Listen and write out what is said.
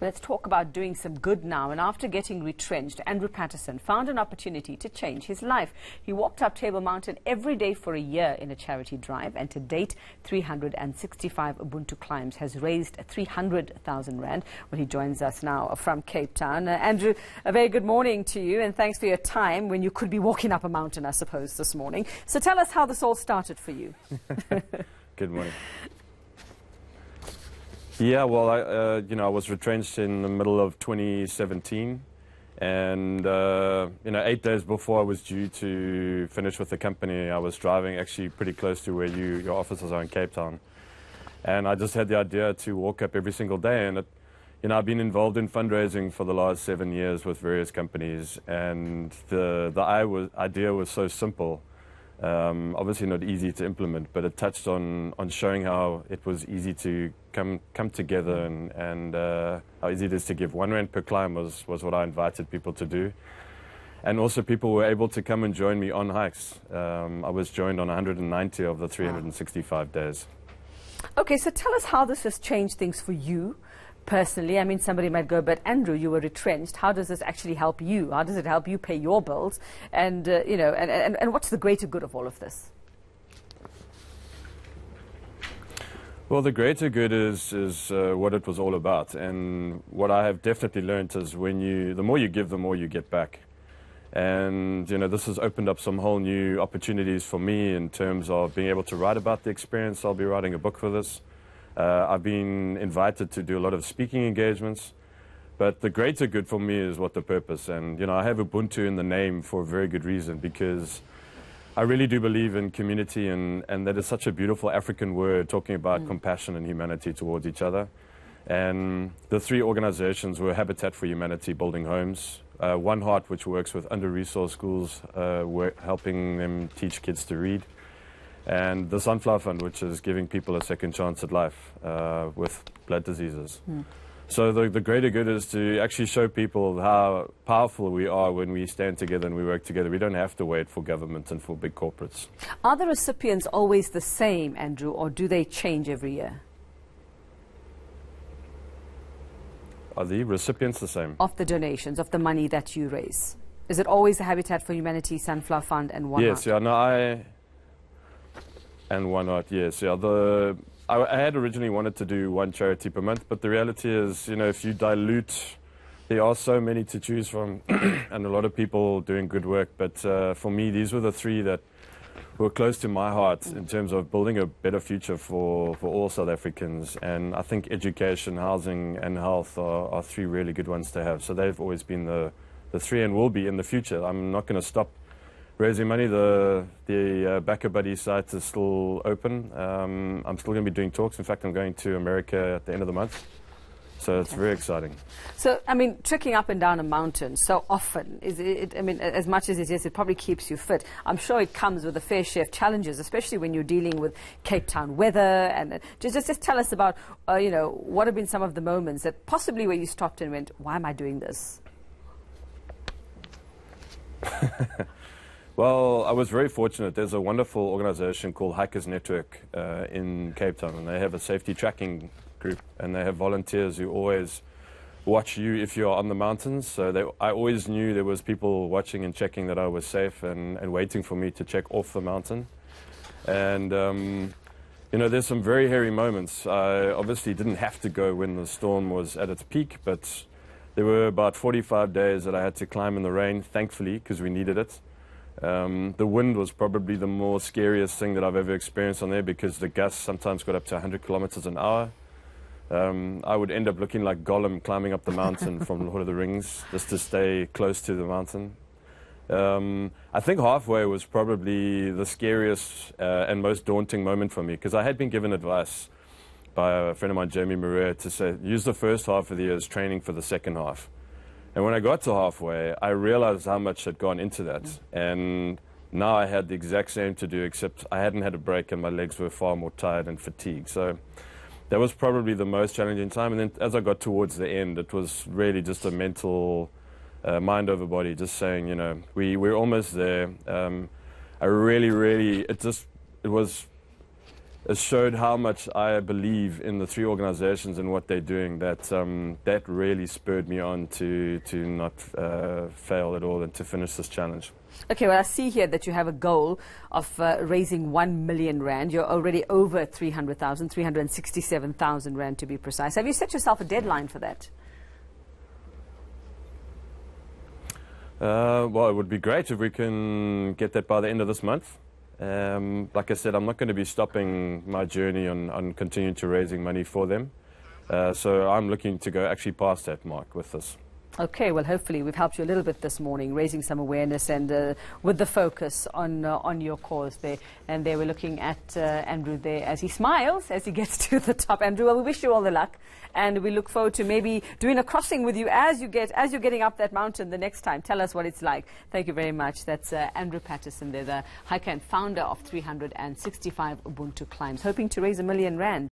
Let's talk about doing some good now. And after getting retrenched, Andrew Patterson found an opportunity to change his life. He walked up Table Mountain every day for a year in a charity drive, and to date, 365 Ubuntu Climbs has raised 300,000 Rand. Well, he joins us now from Cape Town. Andrew, a very good morning to you, and thanks for your time when you could be walking up a mountain, I suppose, this morning. So tell us how this all started for you. Good morning. Yeah, well, I was retrenched in the middle of 2017, and 8 days before I was due to finish with the company, I was driving actually pretty close to where your offices are in Cape Town, and I just had the idea to walk up every single day. And I've been involved in fundraising for the last 7 years with various companies, and the idea was so simple. Obviously not easy to implement, but it touched on showing how it was easy to come together and how easy it is to give. 1 Rand per climb was what I invited people to do. And also people were able to come and join me on hikes. I was joined on 190 of the 365 days. Okay, so tell us how this has changed things for you personally. I mean, somebody might go, but Andrew, you were retrenched. How does this actually help you? How does it help you pay your bills? And, and what's the greater good of all of this? Well, the greater good is what it was all about. And what I have definitely learned is the more you give, the more you get back. And, this has opened up some whole new opportunities for me in terms of being able to write about the experience. I'll be writing a book for this. I've been invited to do a lot of speaking engagements, but the greater good for me is what the purpose. And, I have Ubuntu in the name for a very good reason, because I really do believe in community, and that is such a beautiful African word talking about compassion and humanity towards each other. And the 3 organizations were Habitat for Humanity, building homes, One Heart, which works with under-resourced schools, helping them teach kids to read, and the Sunflower Fund, which is giving people a second chance at life with blood diseases. So the greater good is to actually show people how powerful we are when we stand together and we work together. We don't have to wait for government and for big corporates. Are the recipients always the same, Andrew, or do they change every year? Are the recipients the same? Of the donations, of the money that you raise. Is it always the Habitat for Humanity, Sunflower Fund, and One Heart? Yes, yeah, no, and One Heart, yes. Yeah, I had originally wanted to do 1 charity per month, but the reality is, if you dilute, there are so many to choose from, and a lot of people doing good work. But for me, these were the 3 that were close to my heart in terms of building a better future for all South Africans. And I think education, housing, and health are 3 really good ones to have. So they've always been the 3 and will be in the future. I'm not going to stop raising money. The Backer Buddy site is still open. I'm still going to be doing talks. In fact, I'm going to America at the end of the month. So it's very exciting. So, I mean, trekking up and down a mountain so often, as much as it is, it probably keeps you fit. I'm sure it comes with a fair share of challenges, especially when you're dealing with Cape Town weather. And just tell us about, what have been some of the moments that possibly where you stopped and went, why am I doing this? Well, I was very fortunate. There's a wonderful organization called Hikers Network in Cape Town, and they have a safety tracking group, and they have volunteers who always watch you if you're on the mountains. So I always knew there was people watching and checking that I was safe and waiting for me to check off the mountain. And, there's some very hairy moments. I obviously didn't have to go when the storm was at its peak, but there were about 45 days that I had to climb in the rain, thankfully, because we needed it. The wind was probably the more scariest thing that I've ever experienced on there, because the gusts sometimes got up to 100 kilometers an hour. I would end up looking like Gollum climbing up the mountain from Lord of the Rings, just to stay close to the mountain. I think halfway was probably the scariest and most daunting moment for me, because I had been given advice by a friend of mine, Jamie Maria, to say, use the first half of the year as training for the second half. And when I got to halfway, I realized how much had gone into that. And now I had the exact same to do, except I hadn't had a break and my legs were far more tired and fatigued. So that was probably the most challenging time. And then as I got towards the end, it was really just a mental mind over body, just saying, we're almost there. I really, it was showed how much I believe in the three organizations and what they're doing, that that really spurred me on to not fail at all and to finish this challenge. Okay, well, I see here that you have a goal of raising 1 million rand. You're already over 300,000, 367,000 rand to be precise. Have you set yourself a deadline for that? Well, it would be great if we can get that by the end of this month. Like I said, I'm not going to be stopping my journey on continuing to raising money for them. So I'm looking to go actually past that mark with this. Okay, well, hopefully we've helped you a little bit this morning, raising some awareness and with the focus on your cause there. And there we're looking at Andrew there as he smiles as he gets to the top. Andrew, well, we wish you all the luck, and we look forward to maybe doing a crossing with you as you're getting up that mountain the next time. Tell us what it's like. Thank you very much. That's Andrew Patterson there, the hiker and founder of 365 Ubuntu Climbs, hoping to raise R1 million.